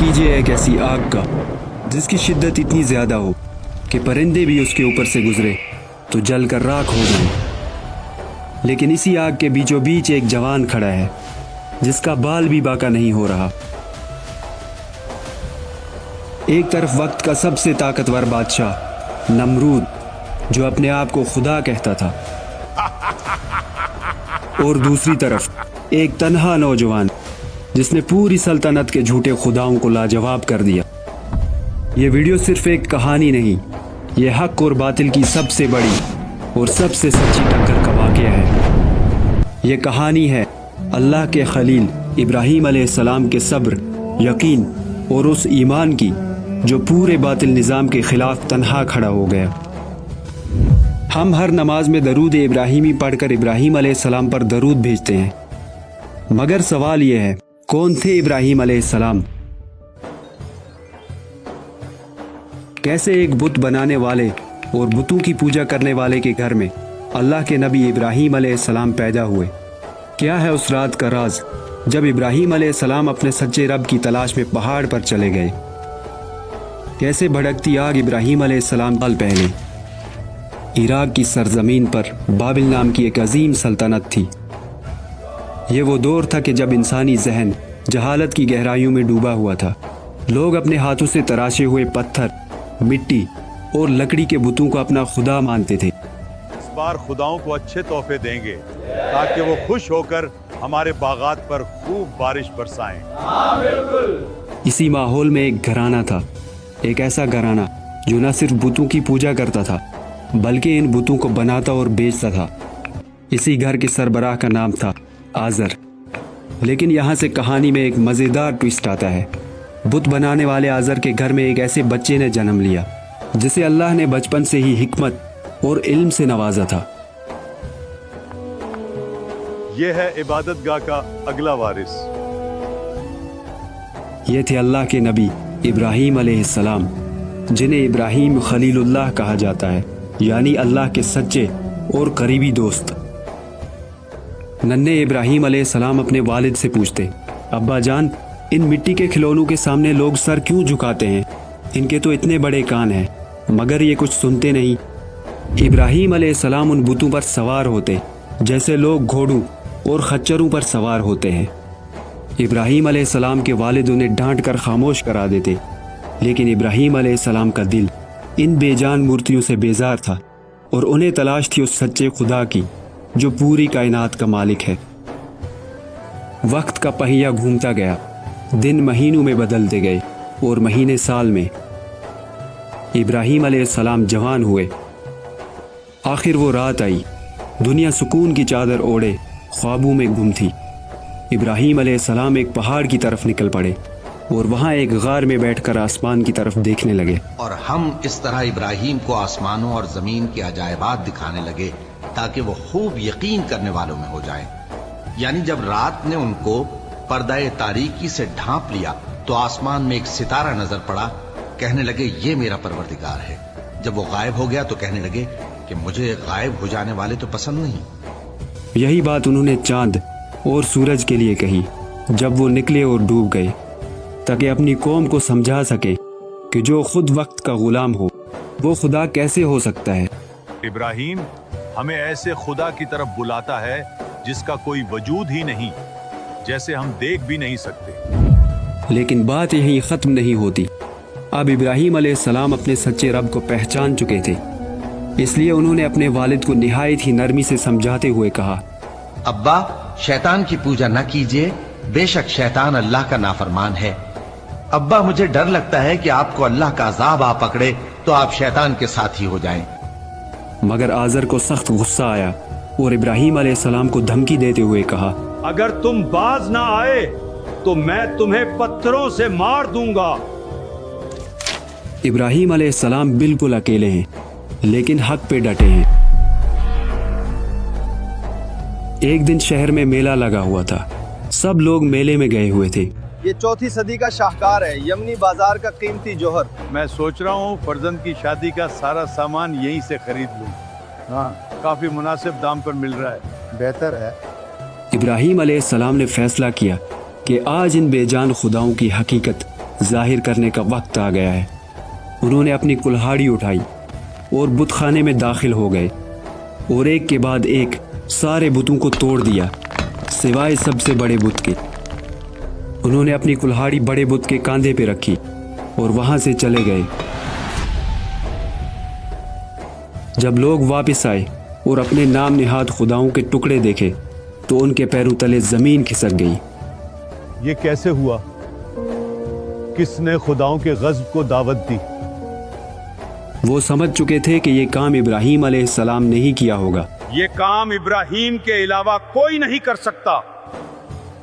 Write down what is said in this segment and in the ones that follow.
कीजिए एक ऐसी आग का जिसकी शिद्दत इतनी ज़्यादा हो कि परिंदे भी उसके ऊपर से गुजरे तो जल कर राख हो जाएं। लेकिन इसी आग के बीचों बीच एक जवान खड़ा है जिसका बाल भी बाका नहीं हो रहा। एक तरफ वक्त का सबसे ताकतवर बादशाह नमरूद जो अपने आप को खुदा कहता था, और दूसरी तरफ एक तन्हा नौजवान जिसने पूरी सल्तनत के झूठे खुदाओं को लाजवाब कर दिया। ये वीडियो सिर्फ एक कहानी नहीं, ये हक और बातिल की सबसे बड़ी और सबसे सच्ची टक्कर का वाक़या है। ये कहानी है अल्लाह के खलील इब्राहीम अलैहिस्सलाम के सब्र, यकीन और उस ईमान की जो पूरे बातिल निज़ाम के ख़िलाफ़ तन्हा खड़ा हो गया। हम हर नमाज में दरूद इब्राहीमी पढ़कर इब्राहीम अलैहिस्सलाम पर दरूद भेजते हैं, मगर सवाल ये है, कौन थे इब्राहीम अलैहिस्सलाम? कैसे एक बुत बनाने वाले और बुतों की पूजा करने वाले के घर में अल्लाह के नबी इब्राहीम अलैहिस्सलाम पैदा हुए? क्या है उस रात का राज जब इब्राहीम अलैहिस्सलाम अपने सच्चे रब की तलाश में पहाड़ पर चले गए? कैसे भड़कती आग इब्राहीम अलैहिस्सलाम साल पहले इराक की सरजमीन पर बाबिल नाम की एक अजीम सल्तनत थी। ये वो दौर था कि जब इंसानी जहन जहालत की गहराइयों में डूबा हुआ था। लोग अपने हाथों से तराशे हुए पत्थर, मिट्टी और लकड़ी के बुतों को अपना खुदा मानते थे। इस बार खुदाओं को अच्छे तोहफे देंगे ताकि वो खुश होकर हमारे बागात पर खूब बारिश बरसाएं। इसी माहौल में एक घराना था, एक ऐसा घराना जो न सिर्फ बुतों की पूजा करता था बल्कि इन बुतों को बनाता और बेचता था। इसी घर के सरबराह का नाम था आज़र। लेकिन यहाँ से कहानी में एक मज़ेदार ट्विस्ट आता है। बुत बनाने वाले आज़र के घर में एक ऐसे बच्चे ने जन्म लिया जिसे अल्लाह ने बचपन से ही हिकमत और इल्म से नवाजा था। ये है इबादतगाह का अगला वारिस। ये थे अल्लाह के नबी इब्राहीम अलैहिस्सलाम, जिन्हें इब्राहीम खलीलुल्लाह कहा जाता है, यानी अल्लाह के सच्चे और करीबी दोस्त। नन्हे इब्राहीम अलैहिस्सलाम अपने वालिद से पूछते, अब्बा जान, इन मिट्टी के खिलौनों के सामने लोग सर क्यों झुकाते हैं? इनके तो इतने बड़े कान हैं, मगर ये कुछ सुनते नहीं। इब्राहीम अलैहिस्सलाम उन बुतों पर सवार होते जैसे लोग घोड़ों और खच्चरों पर सवार होते हैं। इब्राहीम अलैहिस्सलाम के वालिद उन्हें डांट कर खामोश करा देते, लेकिन इब्राहीम अलैहिस्सलाम का दिल इन बेजान मूर्तियों से बेजार था और उन्हें तलाश थी उस सच्चे खुदा की जो पूरी कायनात का मालिक है। वक्त का पहिया घूमता गया, दिन महीनों में बदलते गए और महीने साल में। इब्राहीम अलैहिस्सलाम जवान हुए। आखिर वो रात आई, दुनिया सुकून की चादर ओढ़े ख्वाबों में गुम थी। इब्राहीम अलैहिस्सलाम एक पहाड़ की तरफ निकल पड़े और वहाँ एक गार में बैठकर आसमान की तरफ देखने लगे। और हम इस तरह इब्राहीम को आसमानों और जमीन के अजायबात दिखाने लगे ताकि वो खूब यकीन करने वालों में हो जाएं। यानी जब रात ने उनको पर्दाए तारीकी से ढांप लिया तो आसमान में एक सितारा नजर पड़ा। कहने लगे ये मेरा परवरदिगार है। जब वो गायब हो गया तो कहने लगे कि मुझे गायब हो जाने वाले तो पसंद नहीं। यही बात उन्होंने चांद और सूरज के लिए कही जब वो निकले और डूब गए, ताकि अपनी कौम को समझा सके कि जो खुद वक्त का गुलाम हो वो खुदा कैसे हो सकता है। इब्राहीम हमें ऐसे खुदा की तरफ बुलाता है जिसका कोई वजूद ही नहीं, जैसे हम देख भी नहीं सकते। लेकिन बात यहीं ख़त्म नहीं होती। अब इब्राहीम अलैहिस्सलाम अपने सच्चे रब को पहचान चुके थे, इसलिए उन्होंने अपने वालिद को निहायत ही नरमी से समझाते हुए कहा, अब्बा, शैतान की पूजा न कीजिए, बेशक शैतान अल्लाह का नाफरमान है। अब्बा, मुझे डर लगता है कि आपको अल्लाह का अजाब आ पकड़े तो आप शैतान के साथ ही हो जाएं। मगर आज़र को सख्त गुस्सा आया और इब्राहीम अलैहिस्सलाम को धमकी देते हुए कहा, अगर तुम बाज ना आए तो मैं तुम्हें पत्थरों से मार दूंगा। इब्राहीम अलैहिस्सलाम बिल्कुल अकेले हैं, लेकिन हक पे डटे हैं। एक दिन शहर में मेला लगा हुआ था। सब लोग मेले में गए हुए थे। ये 4वीं सदी का शाहकार है, यमनी बाजार का कीमती जौहर। मैं सोच रहा हूँ फर्जंद की शादी का सारा सामान यहीं से खरीद लूँ। हाँ, काफी मुनासिब दाम पर मिल रहा है। बेहतर है। इब्राहीम अलैहिस्सलाम ने फैसला किया कि आज इन बेजान खुदाओं की हकीकत ظاہر کرنے کا وقت آ گیا ہے۔ انہوں نے اپنی کلہاڑی اٹھائی اور بت خانے میں داخل ہو گئے اور ایک کے بعد ایک سارے بتوں کو توڑ دیا سوائے سب سے بڑے بت کے۔ انہوں نے اپنی کلہاڑی بڑے بت کے کاندھے پہ رکھی اور وہاں سے چلے گئے۔ جب لوگ واپس آئے اور اپنے نام نہاد خداؤں کے ٹکڑے دیکھے تو ان کے پیروں تلے زمین کھسک گئی۔ یہ کیسے ہوا؟ کس نے خداؤں کے غضب کو دعوت دی؟ وہ سمجھ چکے تھے کہ یہ کام ابراہیم علیہ السلام نے ہی کیا ہوگا۔ یہ کام ابراہیم کے علاوہ کوئی نہیں کر سکتا۔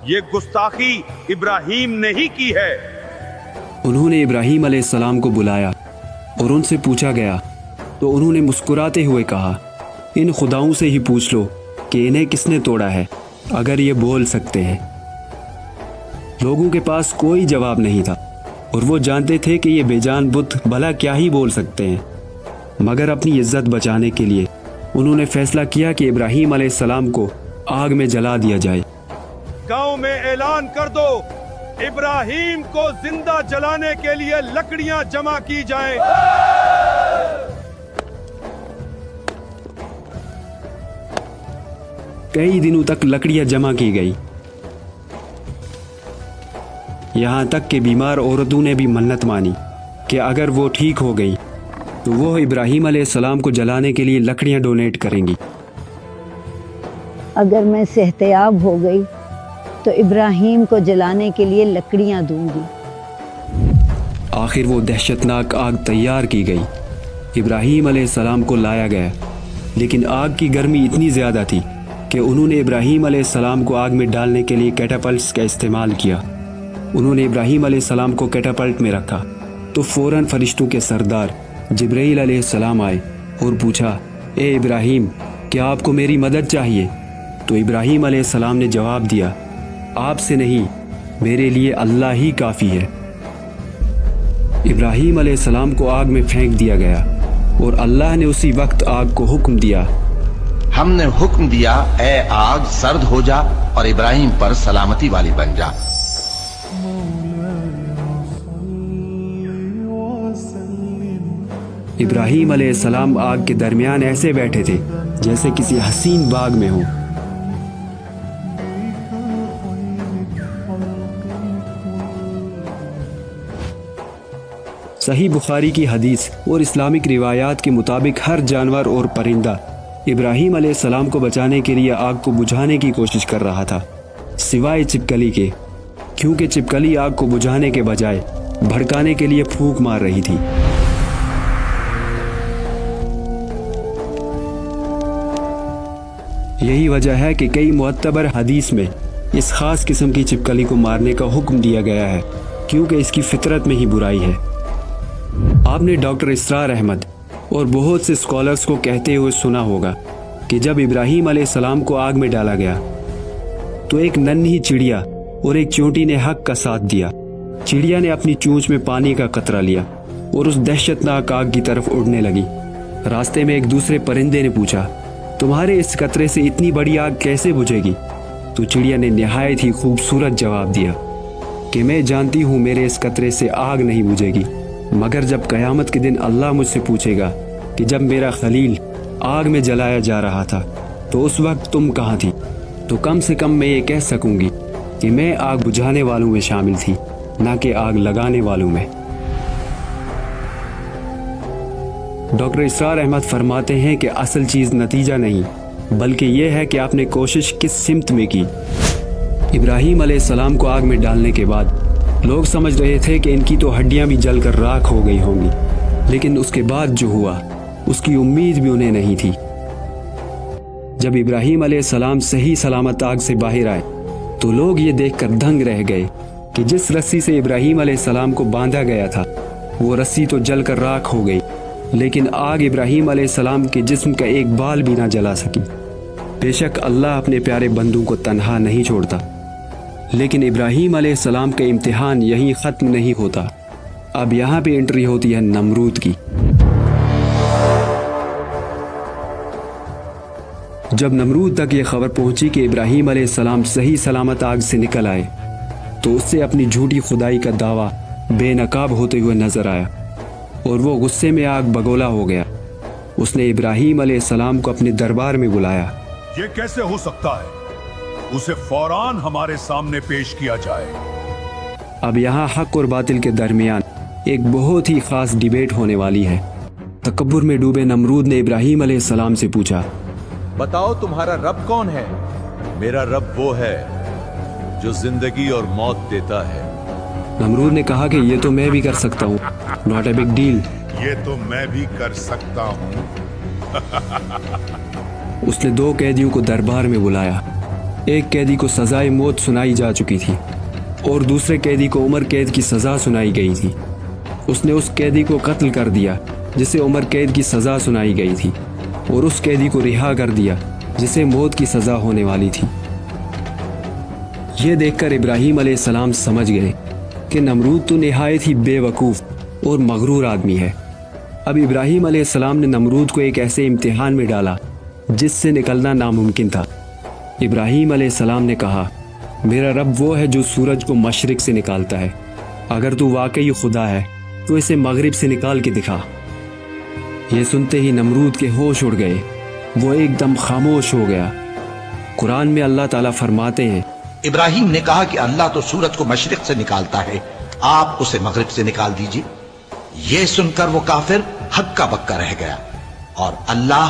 یہ گستاخی ابراہیم نے ہی کی ہے۔ انہوں نے ابراہیم علیہ السلام کو بلایا اور ان سے پوچھا گیا تو انہوں نے مسکراتے ہوئے کہا، ان خداؤں سے ہی پوچھ لو کہ انہیں کس نے توڑا ہے، اگر یہ بول سکتے ہیں۔ لوگوں کے پاس کوئی جواب نہیں تھا اور وہ جانتے تھے کہ یہ بے جان بت بھلا کیا ہی بول سکتے ہیں، مگر اپنی عزت بچانے کے لیے انہوں نے فیصلہ کیا کہ ابراہیم علیہ السلام کو آگ میں جلا دیا جائے۔ گاؤں میں اعلان کر دو، ابراہیم کو زندہ جلانے کے لیے لکڑیاں جمع کی جائیں۔ کئی دنوں تک لکڑیاں جمع کی گئی، یہاں تک کہ بیمار عورتوں نے بھی منت مانی کہ اگر وہ ٹھیک ہو گئی تو وہ ابراہیم علیہ السلام کو جلانے کے لیے لکڑیاں ڈونیٹ کریں گی۔ اگر میں صحتیاب ہو گئی تو ابراہیم کو جلانے کے لیے لکڑیاں دوں گی۔ آخر وہ دہشتناک آگ تیار کی گئی۔ ابراہیم علیہ السلام کو لایا گیا، لیکن آگ کی گرمی اتنی زیادہ تھی کہ انہوں نے ابراہیم علیہ السلام کو آگ میں ڈالنے کے لیے کیٹاپلٹس کا استعمال کیا۔ انہوں نے ابراہیم علیہ السلام کو کیٹاپلٹ میں رکھا تو فوراً فرشتوں کے سردار جبرائیل علیہ السلام آئے اور پوچھا، اے ابراہیم، کیا آپ کو میری مدد چاہیے؟ تو ابراہیم علیہ السلام نے جواب دیا، آپ سے نہیں، میرے لیے اللہ ہی کافی ہے۔ ابراہیم علیہ السلام کو آگ میں پھینک دیا گیا اور اللہ نے اسی وقت آگ کو حکم دیا، ہم نے حکم دیا، اے آگ سرد ہو جا اور ابراہیم پر سلامتی والی بن جا۔ ابراہیم علیہ السلام آگ کے درمیان ایسے بیٹھے تھے جیسے کسی حسین باغ میں ہوں۔ صحیح بخاری کی حدیث اور اسلامک روایات کے مطابق ہر جانور اور پرندہ ابراہیم علیہ السلام کو بچانے کے لیے آگ کو بجھانے کی کوشش کر رہا تھا، سوائے چپکلی کے، کیونکہ چپکلی آگ کو بجھانے کے بجائے بھڑکانے کے لیے پھونک مار رہی تھی۔ یہی وجہ ہے کہ کئی معتبر حدیث میں اس خاص قسم کی چپکلی کو مارنے کا حکم دیا گیا ہے، کیونکہ اس کی فطرت میں ہی برائی ہے۔ آپ نے ڈاکٹر اسرار احمد اور بہت سے اسکالرز کو کہتے ہوئے سنا ہوگا کہ جب ابراہیم علیہ السلام کو آگ میں ڈالا گیا تو ایک ننھی چڑیا اور ایک چونٹی نے حق کا ساتھ دیا۔ چڑیا نے اپنی چونچ میں پانی کا قطرہ لیا اور اس دہشتناک آگ کی طرف اڑنے لگی۔ راستے میں ایک دوسرے پرندے نے پوچھا، تمہارے اس قطرے سے اتنی بڑی آگ کیسے بجھے گی؟ تو چڑیا نے نہایت ہی خوبصورت جواب دیا کہ میں جانتی ہوں میرے اس قطرے سے آگ نہیں بجھے گی، مگر جب قیامت کے دن اللہ مجھ سے پوچھے گا کہ جب میرا خلیل آگ میں جلایا جا رہا تھا تو اس وقت تم کہاں تھی، تو کم سے کم میں یہ کہہ سکوں گی کہ میں آگ بجھانے والوں میں شامل تھی، نہ کہ آگ لگانے والوں میں۔ ڈاکٹر اسرار احمد فرماتے ہیں کہ اصل چیز نتیجہ نہیں، بلکہ یہ ہے کہ آپ نے کوشش کس سمت میں کی۔ ابراہیم علیہ السلام کو آگ میں ڈالنے کے بعد لوگ سمجھ رہے تھے کہ ان کی تو ہڈیاں بھی جل کر راکھ ہو گئی ہوں گی، لیکن اس کے بعد جو ہوا اس کی امید بھی انہیں نہیں تھی۔ جب ابراہیم علیہ السلام صحیح سلامت آگ سے باہر آئے تو لوگ یہ دیکھ کر دنگ رہ گئے کہ جس رسی سے ابراہیم علیہ السلام کو باندھا گیا تھا وہ رسی تو جل کر راکھ ہو گئی، لیکن آگ ابراہیم علیہ السلام کے جسم کا ایک بال بھی نہ جلا سکی۔ بے شک اللہ اپنے پیارے بندوں کو تنہا نہیں چھوڑتا، لیکن ابراہیم علیہ السلام کا امتحان یہیں ختم نہیں ہوتا۔ اب یہاں پہ انٹری ہوتی ہے نمرود کی۔ جب نمرود تک یہ خبر پہنچی کہ ابراہیم علیہ السلام صحیح سلامت آگ سے نکل آئے تو اس سے اپنی جھوٹی خدائی کا دعویٰ बे नकाब होते हुए नजर आया और वो गुस्से में आग बगोला हो गया। उसने इब्राहीम अलैहिस्सलाम को अपने दरबार में बुलाया। ये कैसे हो सकता है? उसे फौरान हमारे सामने पेश किया जाए। अब यहाँ हक और बातिल के दरमियान एक बहुत ही खास डिबेट होने वाली है। तकब्बुर में डूबे नमरूद ने इब्राहीम अलैहिस्सलाम से पूछा, बताओ तुम्हारा रब कौन है? मेरा रब वो है जो जिंदगी और मौत देता है। नमरूद ने कहा कि ये तो मैं भी कर सकता हूँ, नॉट ए बिग डील। ये तो मैं भी कर सकता हूँ। उसने 2 कैदियों को दरबार में बुलाया। एक कैदी को सजाए मौत सुनाई जा चुकी थी और दूसरे कैदी को उम्र कैद की सजा सुनाई गई थी। उसने उस कैदी को कत्ल कर दिया जिसे उम्र कैद की सजा सुनाई गई थी और उस कैदी को रिहा कर दिया जिसे मौत की सजा होने वाली थी। ये देखकर इब्राहीम अलैहिस्सलाम समझ गए कि नमरूद तो निहायत ही बेवकूफ़ और मगरूर आदमी है। अब इब्राहीम अलैहिस्सलाम ने नमरूद को एक ऐसे इम्तिहान में डाला जिससे निकलना नामुमकिन था। इब्राहीम अलैहिस्सलाम ने कहा, मेरा रब वो है जो सूरज को मशरिक से निकालता है। अगर तू वाकई खुदा है तो इसे मगरिब से निकाल के दिखा। ये सुनते ही नमरूद के होश उड़ गए। वो एकदम खामोश हो गया। कुरान में अल्लाह ताला फरमाते हैं, इब्राहीम ने कहा कि अल्लाह तो सूरज को मशरिक से निकालता है, आप उसे मगरिब से निकाल दीजिए। यह सुनकर वो काफिर हक्का बक्का रह गया और अल्लाह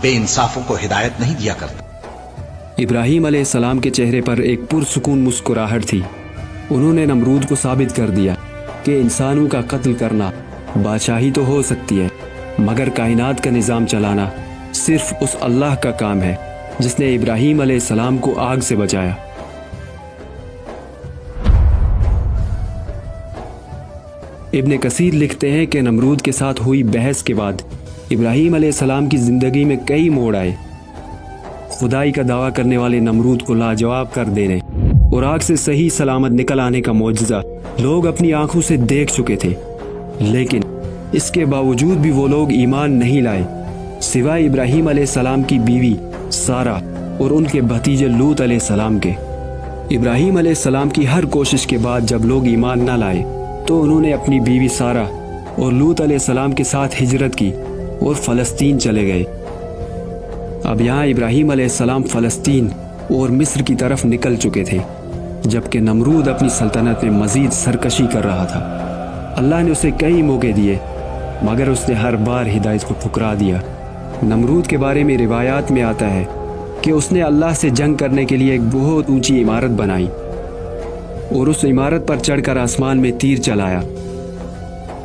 बेइंसाफों को हिदायत नहीं दिया करता। इब्राहीम अलैहिस्सलाम के चेहरे पर एक पुरसुकून मुस्कुराहट थी। उन्होंने नमरूद को साबित कर दिया कि इंसानों का कत्ल करना बादशाही तो हो सकती है, मगर कायनात का निज़ाम चलाना सिर्फ उस अल्लाह का काम है जिसने इब्राहीम अलैहिस्सलाम को आग से बचाया। इब्न कसीर लिखते हैं कि नमरूद के साथ हुई बहस के बाद इब्राहीम अलैहिस्सलाम की ज़िंदगी में कई मोड़ आए। खुदाई का दावा करने वाले नमरूद को लाजवाब कर देने और आग से सही सलामत निकल आने का मौजज़ा लोग अपनी आंखों से देख चुके थे, लेकिन इसके बावजूद भी वो लोग ईमान नहीं लाए, सिवाय इब्राहीम अलैहिस्सलाम की बीवी सारा और उनके भतीजे लूत अलैहिस्सलाम के। इब्राहीम अलैहिस्सलाम की हर कोशिश के बाद जब लोग ईमान न लाए तो उन्होंने अपनी बीवी सारा और लूत अलैहिस्सलाम के साथ हिजरत की और फ़लस्तीन चले गए। अब यहाँ इब्राहीम अलैहिस्सलाम फ़लस्तीन और मिस्र की तरफ निकल चुके थे, जबकि नमरूद अपनी सल्तनत में मज़ीद सरकशी कर रहा था। अल्लाह ने उसे कई मौके दिए, मगर उसने हर बार हिदायत को ठुकरा दिया। नमरूद के बारे में रिवायात में आता है कि उसने अल्लाह से जंग करने के लिए एक बहुत ऊंची इमारत बनाई और उस इमारत पर चढ़कर आसमान में तीर चलाया।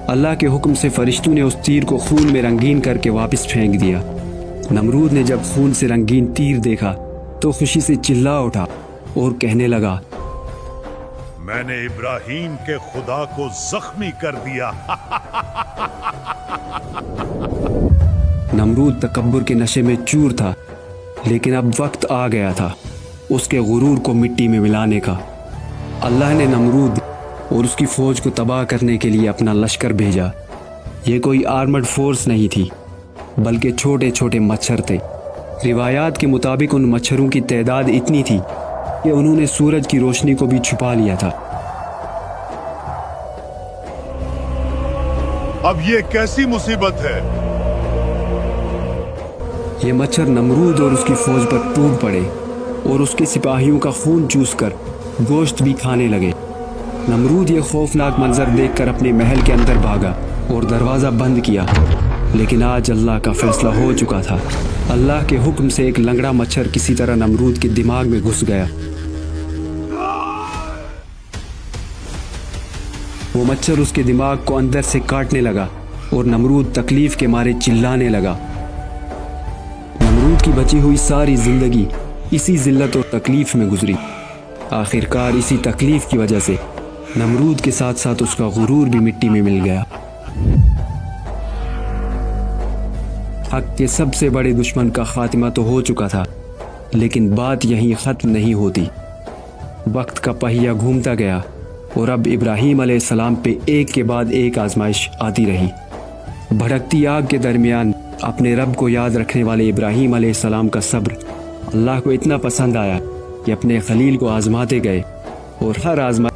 अल्लाह के हुक्म से फरिश्तों ने उस तीर को खून में रंगीन करके वापस फेंक दिया। नमरूद ने जब खून से रंगीन तीर देखा तो खुशी से चिल्ला उठा और कहने लगा, मैंने इब्राहीम के खुदा को जख्मी कर दिया। नमरूद तकब्बुर के नशे में चूर था, लेकिन अब वक्त आ गया था उसके गुरूर को मिट्टी में मिलाने का। अल्लाह ने नमरूद और उसकी फौज को तबाह करने के लिए अपना लश्कर भेजा। ये कोई आर्मर्ड फोर्स नहीं थी, बल्कि छोटे छोटे मच्छर थे। रिवायात के मुताबिक उन मच्छरों की तादाद इतनी थी कि उन्होंने सूरज की रोशनी को भी छुपा लिया था। अब ये कैसी मुसीबत है? ये मच्छर नमरूद और उसकी फौज पर टूट पड़े और उसके सिपाहियों का खून चूसकर गोश्त भी खाने लगे। नमरूद ये खौफनाक मंजर देखकर अपने महल के अंदर भागा और दरवाज़ा बंद किया, लेकिन आज अल्लाह का फैसला हो चुका था। अल्लाह के हुक्म से एक लंगड़ा मच्छर किसी तरह नमरूद के दिमाग में घुस गया। वो मच्छर उसके दिमाग को अंदर से काटने लगा और नमरूद तकलीफ के मारे चिल्लाने लगा। नमरूद की बची हुई सारी जिंदगी इसी जिल्लत और तकलीफ में गुजरी। आखिरकार इसी तकलीफ की वजह से नमरूद के साथ साथ उसका गुरूर भी मिट्टी में मिल गया। हक के सबसे बड़े दुश्मन का खात्मा तो हो चुका था, लेकिन बात यहीं ख़त्म नहीं होती। वक्त का पहिया घूमता गया और अब इब्राहीम अलैहिस्सलाम पे एक के बाद एक आजमाइश आती रही। भड़कती आग के दरमियान अपने रब को याद रखने वाले इब्राहीम अलैहिस्सलाम का सब्र अल्लाह को इतना पसंद आया कि अपने खलील को आजमाते गए और हर आजमा